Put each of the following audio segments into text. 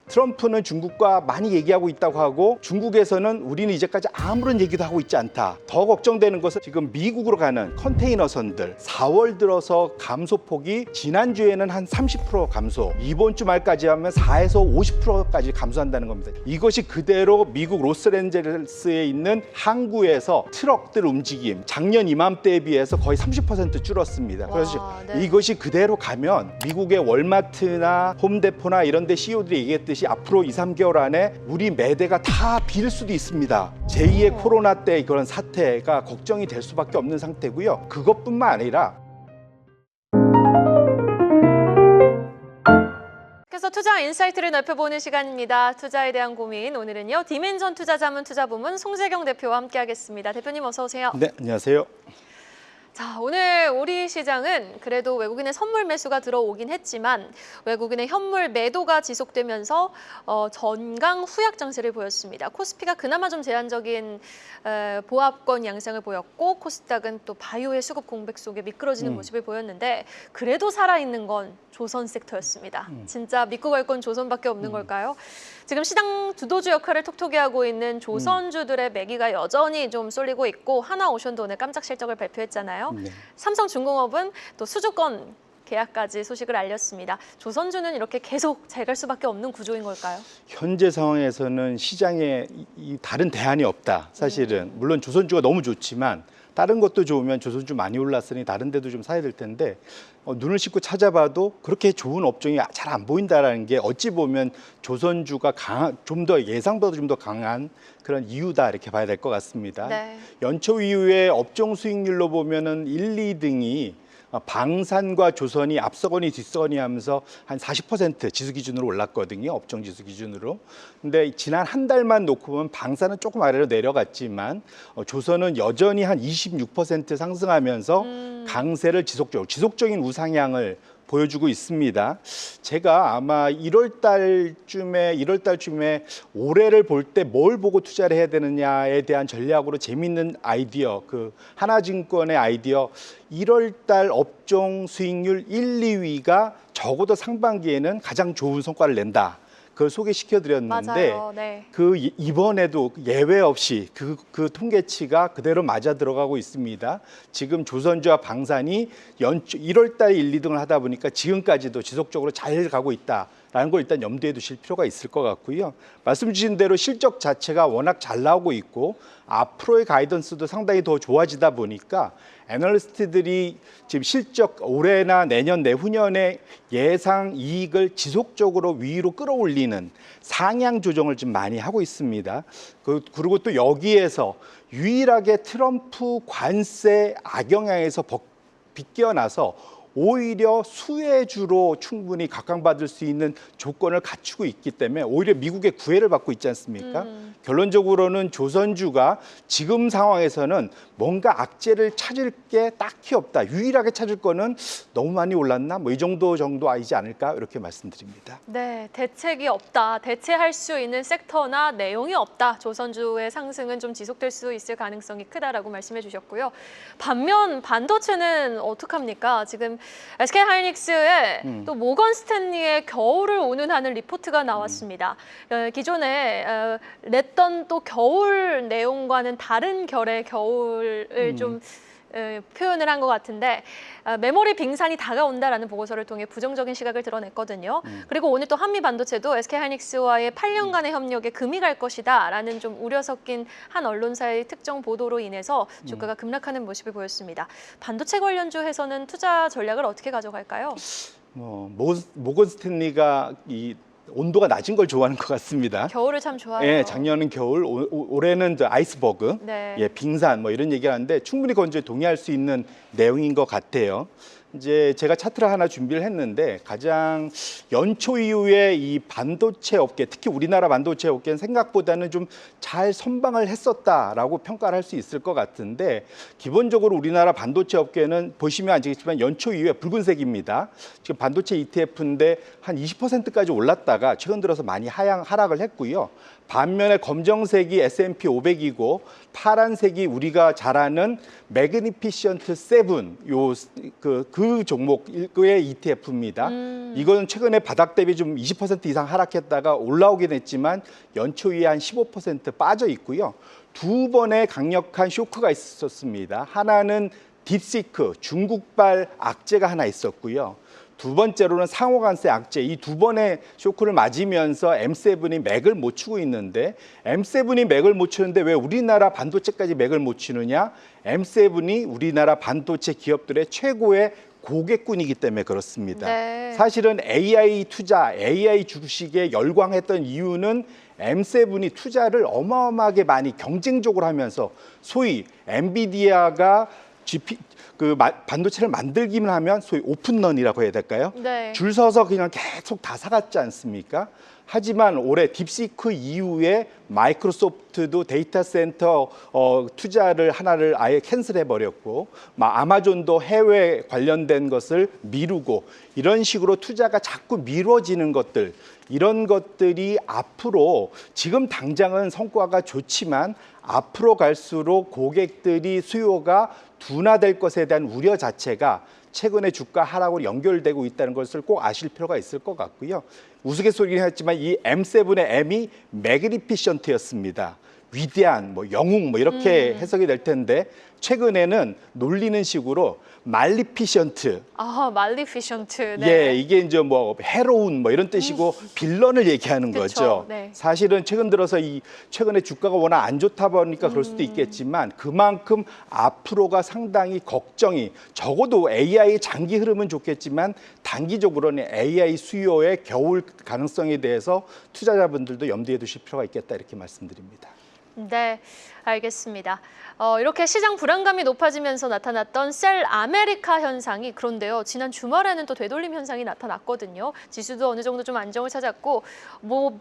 트럼프는 중국과 많이 얘기하고 있다고 하고 중국에서는 우리는 이제까지 아무런 얘기도 하고 있지 않다. 더 걱정되는 것은 지금 미국으로 가는 컨테이너선들 4월 들어서 감소폭이 지난주에는 한 30% 감소, 이번 주 말까지 하면 4에서 50%까지 감소한다는 겁니다. 이것이 그대로 미국 로스앤젤레스에 있는 항구에서 트럭들 움직임 작년 이맘때에 비해서 거의 30% 줄었습니다. 그래서 네. 이것이 그대로 가면 미국의 월마트나 홈데포나 이런 데 CEO들이 얘기했듯이 앞으로 2, 3개월 안에 우리 매대가 다 빌 수도 있습니다. 제2의 코로나 때 그런 사태가 걱정이 될 수밖에 없는 상태고요. 그것뿐만 아니라 그래서 투자 인사이트를 넓혀보는 시간입니다. 투자에 대한 고민, 오늘은요 디멘전 투자자문 투자부문 송재경 대표와 함께하겠습니다. 대표님 어서 오세요. 네, 안녕하세요. 자, 오늘 우리 시장은 그래도 외국인의 선물 매수가 들어오긴 했지만 외국인의 현물 매도가 지속되면서 전강 후약 장세를 보였습니다. 코스피가 그나마 좀 제한적인 보합권 양상을 보였고 코스닥은 또 바이오의 수급 공백 속에 미끄러지는 모습을 보였는데 그래도 살아있는 건 조선 섹터였습니다. 진짜 믿고 갈 건 조선밖에 없는 걸까요? 지금 시장 주도주 역할을 톡톡히 하고 있는 조선주들의 매기가 여전히 좀 쏠리고 있고 하나오션도 오늘 깜짝 실적을 발표했잖아요. 네. 삼성중공업은 또 수주권 계약까지 소식을 알렸습니다. 조선주는 이렇게 계속 잘 갈 수밖에 없는 구조인 걸까요? 현재 상황에서는 시장에 다른 대안이 없다. 사실은 물론 조선주가 너무 좋지만 다른 것도 좋으면 조선주 많이 올랐으니 다른 데도 좀 사야 될 텐데 눈을 씻고 찾아봐도 그렇게 좋은 업종이 잘 안 보인다라는 게 어찌 보면 조선주가 좀 더 예상보다 좀 더 강한 그런 이유다 이렇게 봐야 될 것 같습니다. 네. 연초 이후에 업종 수익률로 보면은 1, 2등이 방산과 조선이 앞서거니 뒤서거니 하면서 한 40% 지수 기준으로 올랐거든요. 업종 지수 기준으로. 근데 지난 한 달만 놓고 보면 방산은 조금 아래로 내려갔지만 조선은 여전히 한 26% 상승하면서 강세를 지속적인 우상향을 보여주고 있습니다. 제가 아마 1월 달쯤에 올해를 볼 때 뭘 보고 투자를 해야 되느냐에 대한 전략으로 재밌는 아이디어, 그 하나증권의 아이디어 1월 달 업종 수익률 1, 2위가 적어도 상반기에는 가장 좋은 성과를 낸다. 그걸 소개시켜 드렸는데 맞아요. 네. 이번에도 예외 없이 그 통계치가 그대로 맞아 들어가고 있습니다. 지금 조선주와 방산이 1월 달에 1, 2등을 하다 보니까 지금까지도 지속적으로 잘 가고 있다라는 걸 일단 염두에 두실 필요가 있을 것 같고요. 말씀 주신 대로 실적 자체가 워낙 잘 나오고 있고 앞으로의 가이던스도 상당히 더 좋아지다 보니까 애널리스트들이 지금 실적 올해나 내년 내후년의 예상 이익을 지속적으로 위로 끌어올리는 상향 조정을 좀 많이 하고 있습니다. 그리고 또 여기에서 유일하게 트럼프 관세 악영향에서 빗겨나서 오히려 수혜주로 충분히 각광받을 수 있는 조건을 갖추고 있기 때문에 오히려 미국의 구애를 받고 있지 않습니까? 결론적으로는 조선주가 지금 상황에서는 뭔가 악재를 찾을 게 딱히 없다. 유일하게 찾을 거는 너무 많이 올랐나? 뭐 이 정도 아니지 않을까? 이렇게 말씀드립니다. 네, 대책이 없다. 대체할 수 있는 섹터나 내용이 없다. 조선주의 상승은 좀 지속될 수 있을 가능성이 크다라고 말씀해 주셨고요. 반면 반도체는 어떡합니까? 지금 SK하이닉스의 또 모건 스탠리의 겨울을 운운하는 리포트가 나왔습니다. 기존에 냈던 또 겨울 내용과는 다른 결의 겨울을 좀 표현을 한 것 같은데 메모리 빙산이 다가온다라는 보고서를 통해 부정적인 시각을 드러냈거든요. 그리고 오늘 또 한미 반도체도 SK하이닉스와의 8년간의 협력에 금이 갈 것이다라는 좀 우려 섞인 한 언론사의 특정 보도로 인해서 주가가 급락하는 모습을 보였습니다. 반도체 관련주에서는 투자 전략을 어떻게 가져갈까요? 모건 스탠리가 온도가 낮은 걸 좋아하는 것 같습니다. 겨울을 참 좋아해요. 예, 작년은 겨울, 올해는 아이스버그, 네. 예, 빙산 뭐 이런 얘기를 하는데 충분히 그건 이제 동의할 수 있는 내용인 것 같아요. 이제 제가 차트를 하나 준비를 했는데 가장 연초 이후에 이 반도체 업계, 특히 우리나라 반도체 업계는 생각보다는 좀 잘 선방을 했었다라고 평가를 할 수 있을 것 같은데 기본적으로 우리나라 반도체 업계는 보시면 아시겠지만 연초 이후에 붉은색입니다. 지금 반도체 ETF인데 한 20%까지 올랐다가 최근 들어서 많이 하락을 했고요. 반면에 검정색이 S&P 500이고 파란색이 우리가 잘 아는 매그니피션트 7 그 그 종목의 ETF입니다. 이건 최근에 바닥 대비 좀 20% 이상 하락했다가 올라오긴 했지만 연초에 한 15% 빠져 있고요. 두 번의 강력한 쇼크가 있었습니다. 하나는 딥시크, 중국발 악재가 하나 있었고요. 두 번째로는 상호간세 악재, 이 두 번의 쇼크를 맞으면서 M7이 맥을 못 추고 있는데 M7이 맥을 못 추는데 왜 우리나라 반도체까지 맥을 못 추느냐? M7이 우리나라 반도체 기업들의 최고의 고객군이기 때문에 그렇습니다. 네. 사실은 AI 투자, AI 주식에 열광했던 이유는 M7이 투자를 어마어마하게 많이 경쟁적으로 하면서 소위 엔비디아가 반도체를 만들기만 하면 소위 오픈런이라고 해야 될까요? 네. 줄 서서 그냥 계속 다 사갔지 않습니까? 하지만 올해 딥시크 이후에 마이크로소프트도 데이터 센터 투자를 하나를 아예 캔슬해 버렸고, 아마존도 해외 관련된 것을 미루고 이런 식으로 투자가 자꾸 미뤄지는 것들, 이런 것들이 앞으로 지금 당장은 성과가 좋지만 앞으로 갈수록 고객들이 수요가 둔화될 것에 대한 우려 자체가 최근에 주가 하락으로 연결되고 있다는 것을 꼭 아실 필요가 있을 것 같고요. 우스갯소리긴 했지만 이 M7의 M이 매그니피션트였습니다. 위대한, 영웅 이렇게 해석이 될 텐데 최근에는 놀리는 식으로 말리피션트. 아, 말리피션트. 네. 예, 이게 이제 해로운 이런 뜻이고 빌런을 얘기하는 그쵸, 거죠. 네. 사실은 최근 들어서 최근에 주가가 워낙 안 좋다 보니까 그럴 수도 있겠지만 그만큼 앞으로가 상당히 걱정이, 적어도 AI 장기 흐름은 좋겠지만 단기적으로는 AI 수요의 겨울 가능성에 대해서 투자자분들도 염두에 두실 필요가 있겠다, 이렇게 말씀드립니다. 네, 알겠습니다. 이렇게 시장 불안감이 높아지면서 나타났던 셀 아메리카 현상이, 그런데요, 지난 주말에는 또 되돌림 현상이 나타났거든요. 지수도 어느 정도 좀 안정을 찾았고,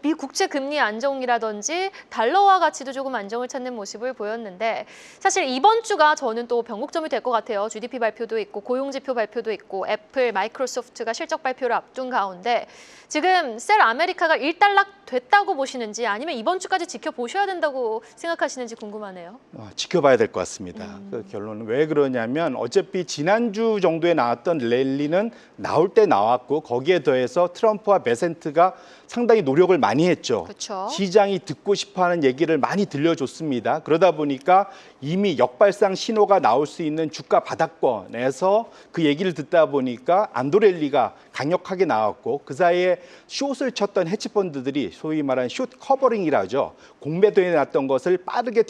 미 국채 금리 안정이라든지 달러화 가치도 조금 안정을 찾는 모습을 보였는데, 사실 이번 주가 저는 또 변곡점이 될 것 같아요. GDP 발표도 있고 고용지표 발표도 있고 애플, 마이크로소프트가 실적 발표를 앞둔 가운데 지금 셀 아메리카가 일단락 됐다고 보시는지 아니면 이번 주까지 지켜보셔야 된다고 생각하시는지 궁금하네요. 지켜봐야 될 것 같습니다. 그 결론은 왜 그러냐면 어차피 지난주 정도에 나왔던 랠리는 나올 때 나왔고 거기에 더해서 트럼프와 베센트가 상당히 노력을 많이 했죠. 그쵸. 시장이 듣고 싶어하는 얘기를 많이 들려줬습니다. 그러다 보니까 이미 역발상 신호가 나올 수 있는 주가 바닥권에서 그 얘기를 듣다 보니까 안도랠리가 강력하게 나왔고 그 사이에 숏을 쳤던 헤지펀드들이 소위 말하는 숏 커버링이라죠. 공매도에 났던 것을 빠르게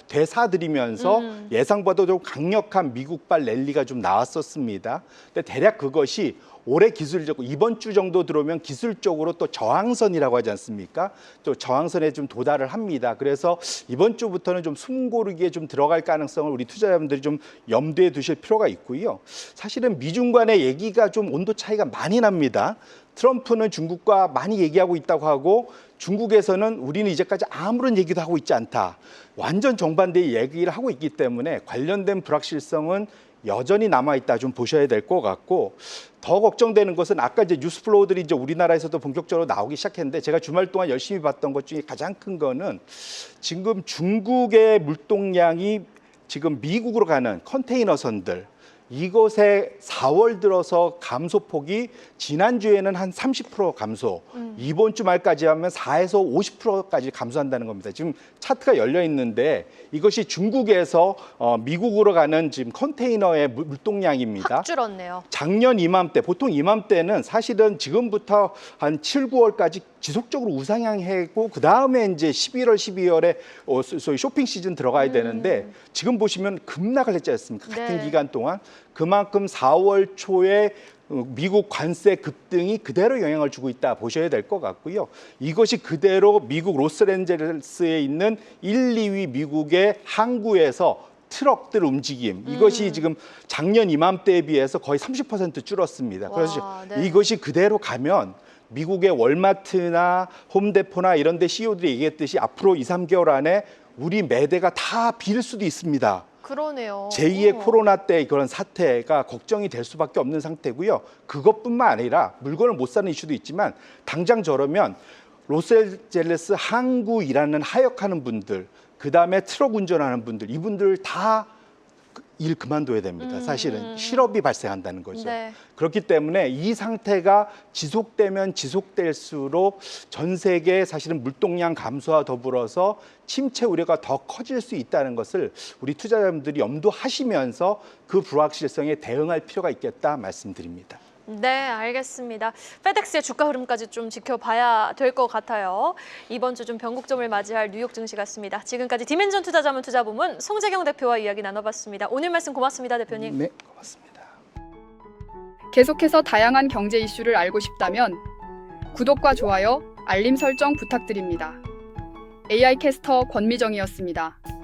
되사들이면서 예상보다 좀 강력한 미국발 랠리가 좀 나왔었습니다. 근데 대략 그것이 올해 기술적으로 이번 주 정도 들어오면 기술적으로 또 저항선이라고 하지 않습니까? 또 저항선에 좀 도달을 합니다. 그래서 이번 주부터는 좀 숨고르기에 좀 들어갈 가능성을 우리 투자자분들이 좀 염두에 두실 필요가 있고요. 사실은 미중 간의 얘기가 좀 온도 차이가 많이 납니다. 트럼프는 중국과 많이 얘기하고 있다고 하고 중국에서는 우리는 이제까지 아무런 얘기도 하고 있지 않다. 완전 정반대의 얘기를 하고 있기 때문에 관련된 불확실성은 여전히 남아있다 좀 보셔야 될 것 같고 더 걱정되는 것은 아까 이제 뉴스 플로우들이 이제 우리나라에서도 본격적으로 나오기 시작했는데 제가 주말 동안 열심히 봤던 것 중에 가장 큰 거는 지금 중국의 물동량이 지금 미국으로 가는 컨테이너선들 이것의 4월 들어서 감소폭이 지난주에는 한 30% 감소, 이번 주 말까지 하면 4에서 50%까지 감소한다는 겁니다. 지금 차트가 열려 있는데 이것이 중국에서 미국으로 가는 지금 컨테이너의 물동량입니다. 확 줄었네요. 작년 이맘때, 보통 이맘때는 사실은 지금부터 한 7, 9월까지 지속적으로 우상향했고 그 다음에 이제 11월, 12월에 소위 쇼핑 시즌 들어가야 되는데 지금 보시면 급락을 했지 않습니까? 같은 네. 기간 동안. 그만큼 4월 초에 미국 관세 급등이 그대로 영향을 주고 있다 보셔야 될 것 같고요. 이것이 그대로 미국 로스앤젤레스에 있는 1, 2위 미국의 항구에서 트럭들 움직임 이것이 지금 작년 이맘때에 비해서 거의 30% 줄었습니다. 그래서 와, 네. 이것이 그대로 가면 미국의 월마트나 홈데포나 이런 데 CEO들이 얘기했듯이 앞으로 2, 3개월 안에 우리 매대가 다 빌 수도 있습니다. 그러네요. 제2의 코로나 때 그런 사태가 걱정이 될 수밖에 없는 상태고요. 그것뿐만 아니라 물건을 못 사는 이슈도 있지만 당장 저러면 로스앤젤레스 항구 일하는 하역하는 분들, 그다음에 트럭 운전하는 분들, 이분들 다 일 그만둬야 됩니다. 사실은 실업이 발생한다는 거죠. 네. 그렇기 때문에 이 상태가 지속되면 지속될수록 전 세계 사실은 물동량 감소와 더불어서 침체 우려가 더 커질 수 있다는 것을 우리 투자자분들이 염두하시면서 그 불확실성에 대응할 필요가 있겠다 말씀드립니다. 네, 알겠습니다. 페덱스의 주가 흐름까지 좀 지켜봐야 될 것 같아요. 이번 주 좀 변곡점을 맞이할 뉴욕 증시 같습니다. 지금까지 디멘전 투자자문 투자부문 송재경 대표와 이야기 나눠봤습니다. 오늘 말씀 고맙습니다, 대표님. 네, 고맙습니다. 계속해서 다양한 경제 이슈를 알고 싶다면 구독과 좋아요, 알림 설정 부탁드립니다. AI 캐스터 권미정이었습니다.